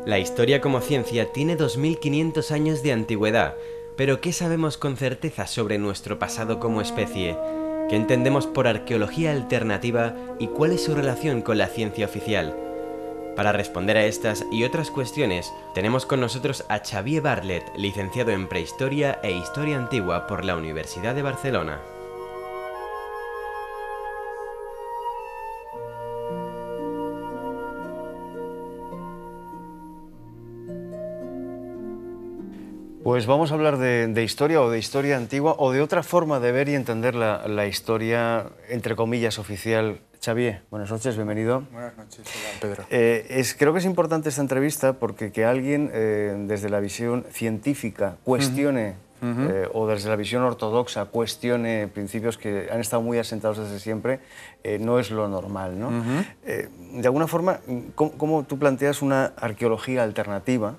La historia como ciencia tiene 2500 años de antigüedad, pero ¿qué sabemos con certeza sobre nuestro pasado como especie? ¿Qué entendemos por arqueología alternativa y cuál es su relación con la ciencia oficial? Para responder a estas y otras cuestiones, tenemos con nosotros a Xavier Barlet, licenciado en Prehistoria e Historia Antigua por la Universidad de Barcelona. Pues vamos a hablar de historia o de historia antigua o de otra forma de ver y entender la historia, entre comillas, oficial. Xavier, buenas noches, bienvenido. Buenas noches, hola, Pedro. Creo que es importante esta entrevista porque que alguien desde la visión científica cuestione o desde la visión ortodoxa cuestione principios que han estado muy asentados desde siempre, no es lo normal, ¿no? De alguna forma, ¿cómo tú planteas una arqueología alternativa?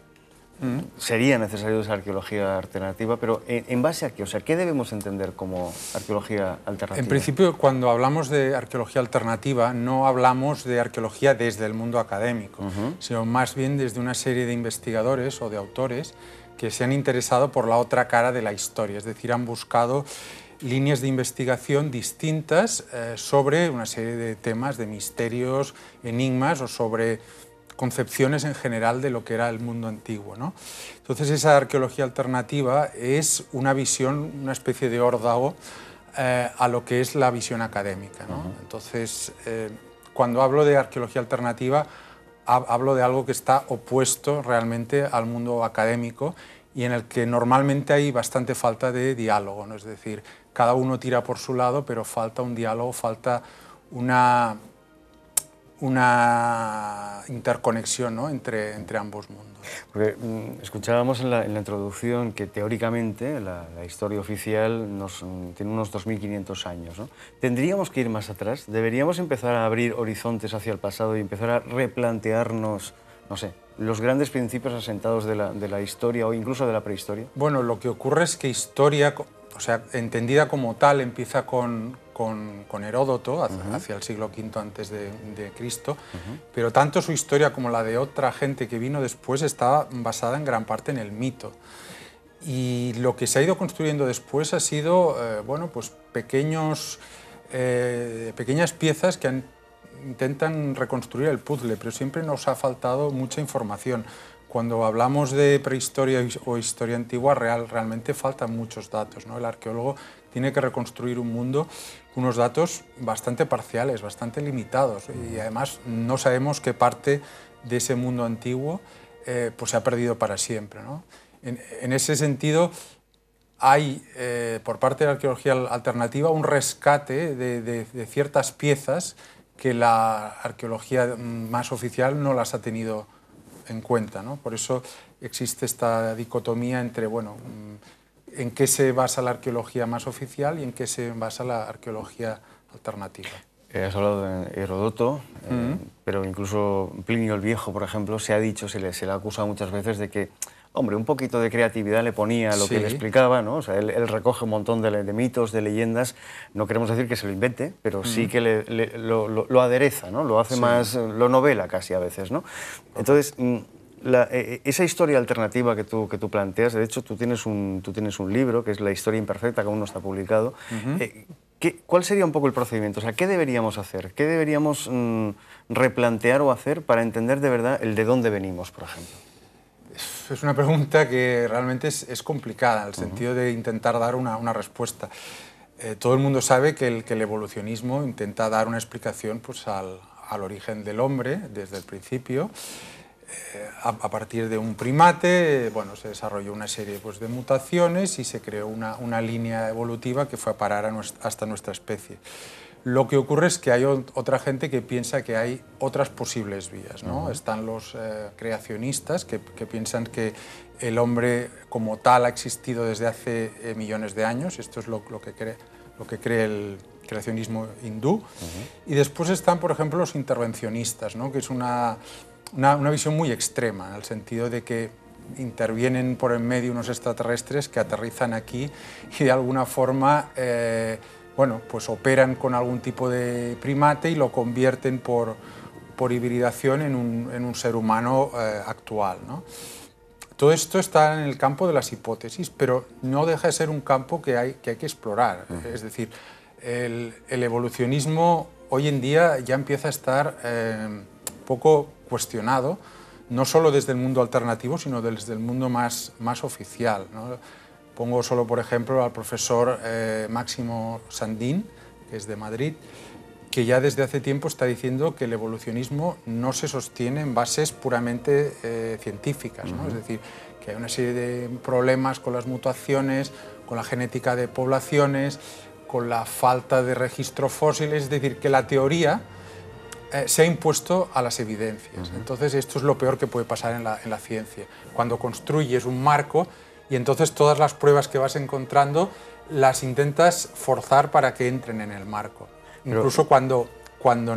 Sería necesario esa arqueología alternativa, pero ¿en base a qué? O sea, ¿qué debemos entender como arqueología alternativa? En principio, cuando hablamos de arqueología alternativa, no hablamos de arqueología desde el mundo académico, sino más bien desde una serie de investigadores o de autores que se han interesado por la otra cara de la historia, es decir, han buscado líneas de investigación distintas sobre una serie de temas, de misterios, enigmas o sobre concepciones en general de lo que era el mundo antiguo, ¿no? Entonces esa arqueología alternativa es una visión, una especie de órdago a lo que es la visión académica, ¿no? Entonces, cuando hablo de arqueología alternativa, hablo de algo que está opuesto realmente al mundo académico y en el que normalmente hay bastante falta de diálogo, ¿no? Es decir, cada uno tira por su lado, pero falta un diálogo, falta una interconexión, ¿no? entre ambos mundos. Porque escuchábamos en la introducción que teóricamente la historia oficial tiene unos 2500 años, ¿no? ¿Tendríamos que ir más atrás? ¿Deberíamos empezar a abrir horizontes hacia el pasado y empezar a replantearnos, no sé, los grandes principios asentados de la historia o incluso de la prehistoria? Bueno, lo que ocurre es que historia, o sea, entendida como tal, empieza con Heródoto, hacia el siglo V antes de Cristo, pero tanto su historia como la de otra gente que vino después está basada en gran parte en el mito. Y lo que se ha ido construyendo después ha sido, bueno, pues pequeñas piezas que intentan reconstruir el puzzle, pero siempre nos ha faltado mucha información. Cuando hablamos de prehistoria o historia antigua, realmente faltan muchos datos, ¿no? El arqueólogo tiene que reconstruir un mundo con unos datos bastante parciales, bastante limitados, y además no sabemos qué parte de ese mundo antiguo pues se ha perdido para siempre, ¿no? En ese sentido, hay por parte de la arqueología alternativa un rescate de ciertas piezas que la arqueología más oficial no las ha tenido en cuenta, ¿no? Por eso existe esta dicotomía entre, bueno, en qué se basa la arqueología más oficial y en qué se basa la arqueología alternativa. Has hablado de Heródoto, pero incluso Plinio el Viejo, por ejemplo, se ha dicho, se le ha acusado muchas veces de que, hombre, un poquito de creatividad le ponía a lo que él explicaba, ¿no? O sea, él recoge un montón de mitos, de leyendas, no queremos decir que se lo invente, pero sí que lo adereza, ¿no? Lo hace más, lo novela casi a veces, ¿no? Entonces, esa historia alternativa que tú planteas, de hecho tú tienes un libro que es La historia imperfecta, que aún no está publicado. ¿Cuál sería un poco el procedimiento? O sea, ¿qué deberíamos hacer? ¿Qué deberíamos replantear o hacer para entender de verdad el de dónde venimos, por ejemplo? Es una pregunta que realmente es complicada, en el sentido de intentar dar una respuesta. Todo el mundo sabe que el evolucionismo intenta dar una explicación pues, al origen del hombre desde el principio. A partir de un primate, bueno, se desarrolló una serie pues, de mutaciones y se creó una línea evolutiva que fue a parar hasta nuestra especie. Lo que ocurre es que hay otra gente que piensa que hay otras posibles vías, ¿no? Están los creacionistas que piensan que el hombre como tal ha existido desde hace millones de años. Esto es lo que cree el creacionismo hindú. Y después están, por ejemplo, los intervencionistas, ¿no? Que es una visión muy extrema, en el sentido de que intervienen por en medio unos extraterrestres que aterrizan aquí y de alguna forma bueno, pues operan con algún tipo de primate y lo convierten por por hibridación en un ser humano actual, ¿no? Todo esto está en el campo de las hipótesis, pero no deja de ser un campo que hay que explorar. Es decir, el evolucionismo hoy en día ya empieza a estar un poco cuestionado, no solo desde el mundo alternativo, sino desde el mundo más oficial, ¿no? Pongo solo, por ejemplo, al profesor Máximo Sandín, que es de Madrid, que ya desde hace tiempo está diciendo que el evolucionismo no se sostiene en bases puramente científicas, ¿no? Es decir, que hay una serie de problemas con las mutaciones, con la genética de poblaciones, con la falta de registro fósil, es decir, que la teoría se ha impuesto a las evidencias. Entonces esto es lo peor que puede pasar en la ciencia, cuando construyes un marco y entonces todas las pruebas que vas encontrando las intentas forzar para que entren en el marco. Incluso cuando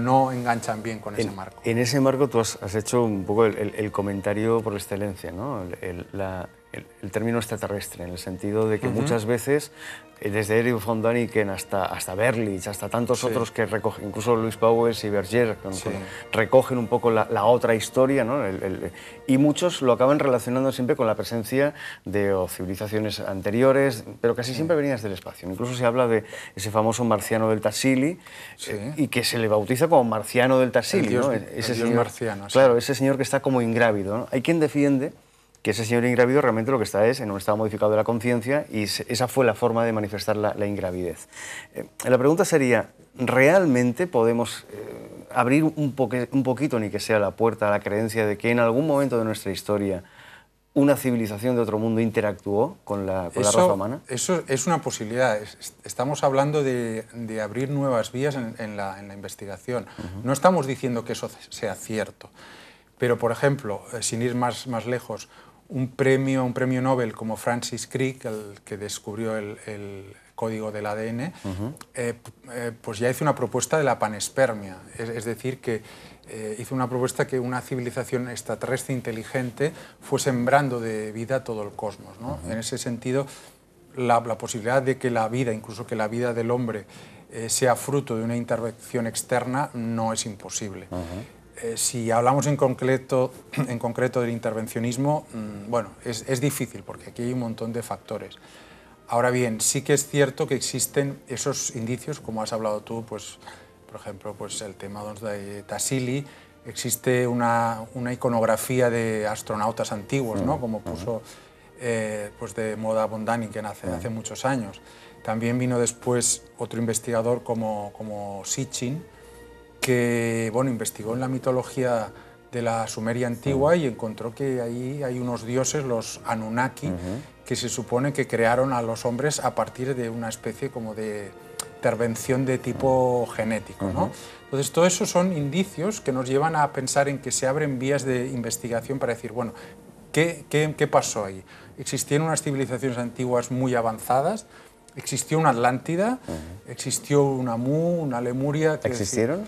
no enganchan bien con ese marco. En ese marco tú has hecho un poco el comentario por excelencia, ¿no? El término extraterrestre, en el sentido de que muchas veces, desde Erich von Däniken hasta Berlitz, hasta tantos otros que recogen, incluso Louis Pauwels y Berger, recogen un poco la otra historia, ¿no? Y muchos lo acaban relacionando siempre con la presencia de civilizaciones anteriores, pero casi siempre venidas del espacio. Incluso se habla de ese famoso marciano del Tassili, y que se le bautiza como marciano del Tassili, ¿no? Ese dios señor marciano. Claro, ese señor que está como ingrávido, ¿no? Hay quien defiende que ese señor ingrávido realmente lo que está es en un estado modificado de la conciencia y esa fue la forma de manifestar la ingravidez. La pregunta sería, ¿realmente podemos abrir un poquito, ni que sea la puerta a la creencia de que en algún momento de nuestra historia una civilización de otro mundo interactuó con la raza humana? Eso es una posibilidad. Estamos hablando de abrir nuevas vías en la investigación. No estamos diciendo que eso sea cierto. Pero, por ejemplo, sin ir más lejos, un premio Nobel como Francis Crick, el que descubrió el código del ADN, pues ya hizo una propuesta de la panespermia. Es decir, que hizo una propuesta que una civilización extraterrestre inteligente fue sembrando de vida todo el cosmos, ¿no? En ese sentido, la posibilidad de que la vida, incluso que la vida del hombre, sea fruto de una intervención externa, no es imposible. Si hablamos en concreto del intervencionismo, bueno, es difícil porque aquí hay un montón de factores. Ahora bien, sí que es cierto que existen esos indicios, como has hablado tú, pues, por ejemplo, pues el tema de Tassili, existe una iconografía de astronautas antiguos, ¿no? Como puso pues de moda von Däniken hace muchos años. También vino después otro investigador como Sitchin, que bueno, investigó en la mitología de la Sumeria antigua y encontró que ahí hay unos dioses, los Anunnaki, que se supone que crearon a los hombres a partir de una especie como de intervención de tipo genético, ¿no? Entonces, todo eso son indicios que nos llevan a pensar en que se abren vías de investigación para decir, bueno, ¿qué pasó ahí? Existían unas civilizaciones antiguas muy avanzadas, existió una Atlántida, existió una Mu, una Lemuria... ¿Existieron?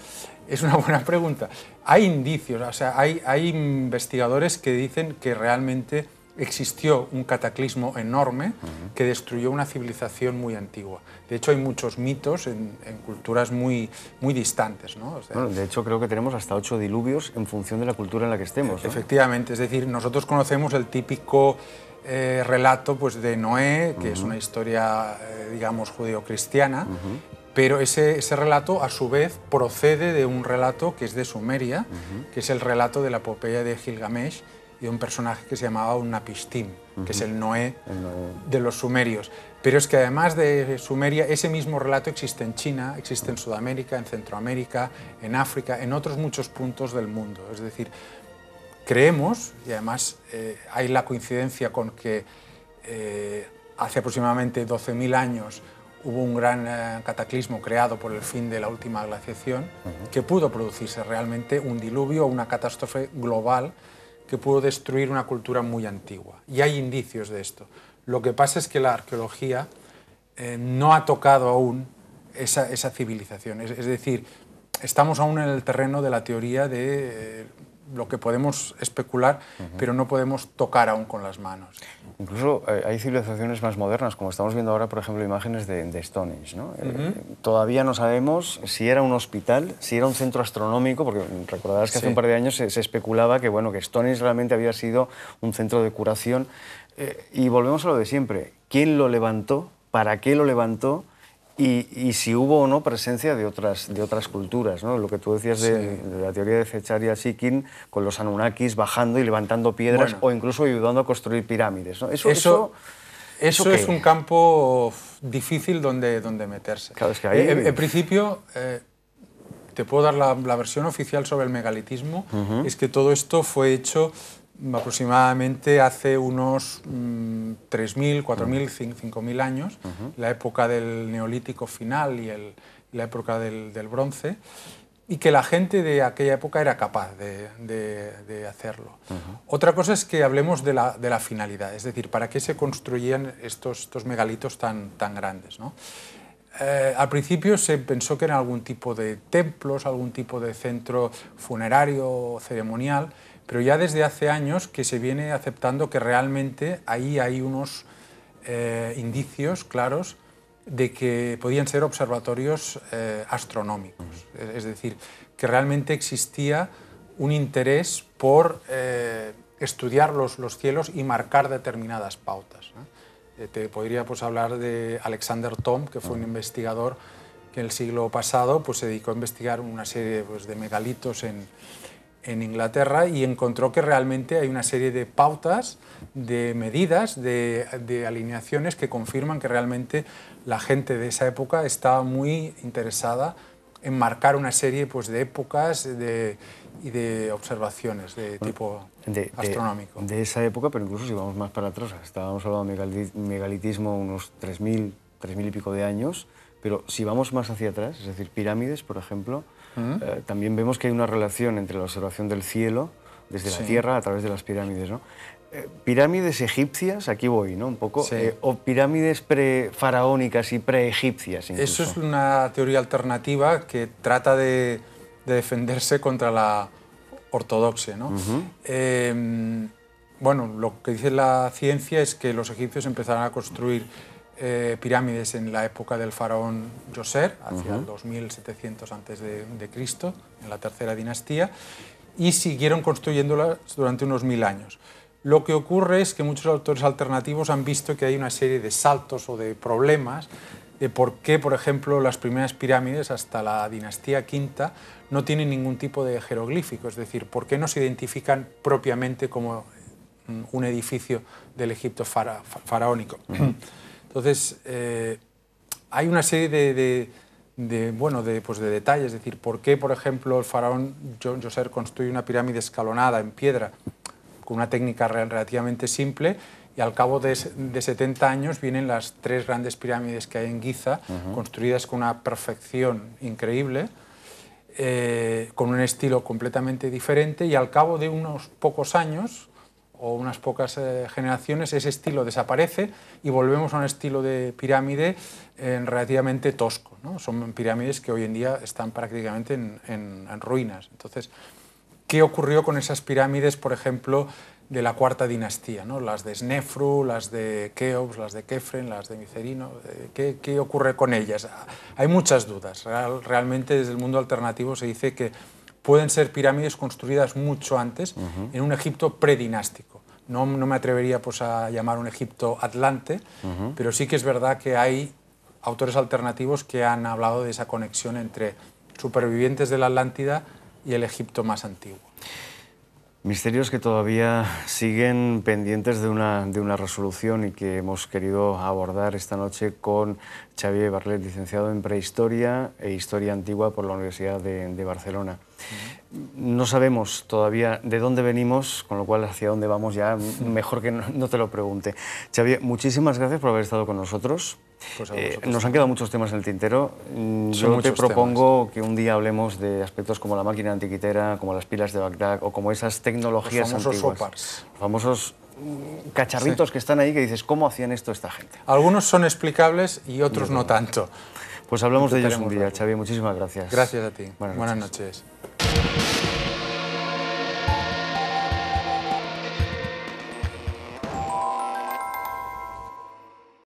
Es una buena pregunta. Hay indicios, o sea, hay investigadores que dicen que realmente existió un cataclismo enorme que destruyó una civilización muy antigua. De hecho, hay muchos mitos en culturas muy distantes, ¿no? O sea, bueno, de hecho, creo que tenemos hasta 8 diluvios en función de la cultura en la que estemos, ¿no? Efectivamente, es decir, nosotros conocemos el típico relato pues, de Noé, que es una historia, digamos, judeocristiana, pero ese relato, a su vez, procede de un relato que es de Sumeria, que es el relato de la epopeya de Gilgamesh, y de un personaje que se llamaba Utnapishtim, que es el Noé de los sumerios. Pero es que además de Sumeria, ese mismo relato existe en China, existe en Sudamérica, en Centroamérica, en África, en otros muchos puntos del mundo. Es decir, creemos, y además hay la coincidencia con que hace aproximadamente 12.000 años hubo un gran cataclismo creado por el fin de la última glaciación, que pudo producirse realmente un diluvio o una catástrofe global que pudo destruir una cultura muy antigua. Y hay indicios de esto. Lo que pasa es que la arqueología no ha tocado aún esa civilización. Es decir, estamos aún en el terreno de la teoría de lo que podemos especular, pero no podemos tocar aún con las manos. Incluso hay civilizaciones más modernas, como estamos viendo ahora, por ejemplo, imágenes de Stonehenge, ¿no? Todavía no sabemos si era un hospital, si era un centro astronómico, porque recordarás que hace un par de años se especulaba que, bueno, que Stonehenge realmente había sido un centro de curación. Y volvemos a lo de siempre. ¿Quién lo levantó? ¿Para qué lo levantó? Y si hubo o no presencia de otras culturas, ¿no? Lo que tú decías de la teoría de Zecharia Sitchin, con los Anunnakis bajando y levantando piedras, o incluso ayudando a construir pirámides, ¿no? Eso es un campo difícil donde meterse. Claro, es que ahí... En principio, te puedo dar la versión oficial sobre el megalitismo, es que todo esto fue hecho aproximadamente hace unos 3.000, 4.000, 5.000 años, la época del Neolítico final y la época del Bronce, y que la gente de aquella época era capaz de hacerlo. Otra cosa es que hablemos de la finalidad, es decir, ¿para qué se construían estos megalitos tan grandes, ¿no? Al principio se pensó que eran algún tipo de templos, algún tipo de centro funerario o ceremonial, pero ya desde hace años que se viene aceptando que realmente ahí hay unos indicios claros de que podían ser observatorios astronómicos. Es decir, que realmente existía un interés por estudiar los cielos y marcar determinadas pautas, ¿no? Te podría pues, hablar de Alexander Thom, que fue un investigador que en el siglo pasado pues, se dedicó a investigar una serie pues, de megalitos en Inglaterra y encontró que realmente hay una serie de pautas, de medidas, de alineaciones que confirman que realmente la gente de esa época estaba muy interesada en marcar una serie pues, de épocas y de observaciones de tipo astronómico. De esa época, pero incluso si vamos más para atrás, estábamos hablando de megalitismo unos 3.000 y pico de años, pero si vamos más hacia atrás, es decir, pirámides, por ejemplo, también vemos que hay una relación entre la observación del cielo desde la Tierra a través de las pirámides, ¿no? Pirámides egipcias, aquí voy, ¿no? Un poco, o pirámides prefaraónicas y preegipcias incluso. Eso es una teoría alternativa que trata de defenderse contra la ortodoxia, ¿no? Bueno, lo que dice la ciencia es que los egipcios empezaron a construir pirámides en la época del faraón Djoser, hacia el 2700 a.C., en la tercera dinastía, y siguieron construyéndolas durante unos 1000 años. Lo que ocurre es que muchos autores alternativos han visto que hay una serie de saltos o de problemas de por qué, por ejemplo, las primeras pirámides hasta la dinastía V no tienen ningún tipo de jeroglífico, es decir, por qué no se identifican propiamente como un edificio del Egipto faraónico. Entonces, hay una serie de detalles, es decir, por qué, por ejemplo, el faraón Djoser construye una pirámide escalonada en piedra con una técnica relativamente simple y al cabo de 70 años vienen las 3 grandes pirámides que hay en Giza, construidas con una perfección increíble, con un estilo completamente diferente y al cabo de unos pocos años o unas pocas generaciones ese estilo desaparece y volvemos a un estilo de pirámide relativamente tosco, ¿no? Son pirámides que hoy en día están prácticamente en ruinas. Entonces, ¿qué ocurrió con esas pirámides, por ejemplo, de la cuarta dinastía, ¿no? Las de Snefru, las de Keops, las de Kefren, las de Micerino? ¿Qué ocurre con ellas? Hay muchas dudas. Realmente desde el mundo alternativo se dice que pueden ser pirámides construidas mucho antes en un Egipto predinástico. No me atrevería pues, a llamar un Egipto Atlante, pero sí que es verdad que hay autores alternativos que han hablado de esa conexión entre supervivientes de la Atlántida y el Egipto más antiguo. Misterios que todavía siguen pendientes de una resolución y que hemos querido abordar esta noche con Xavier Barlet, licenciado en Prehistoria e Historia Antigua por la Universidad de Barcelona. No sabemos todavía de dónde venimos, con lo cual hacia dónde vamos ya, mejor que no te lo pregunte. Xavier, muchísimas gracias por haber estado con nosotros. Pues nos han quedado muchos temas en el tintero. Yo te propongo que un día hablemos de aspectos como la máquina antiquitera, como las pilas de Bagdad o como esas tecnologías los famosos antiguas. Opars. Los famosos cacharritos que están ahí que dices, ¿cómo hacían esto esta gente? Algunos son explicables y otros no tanto. Pues hablamos de ellos un día, Xavier. Muchísimas gracias. Gracias a ti. Buenas noches.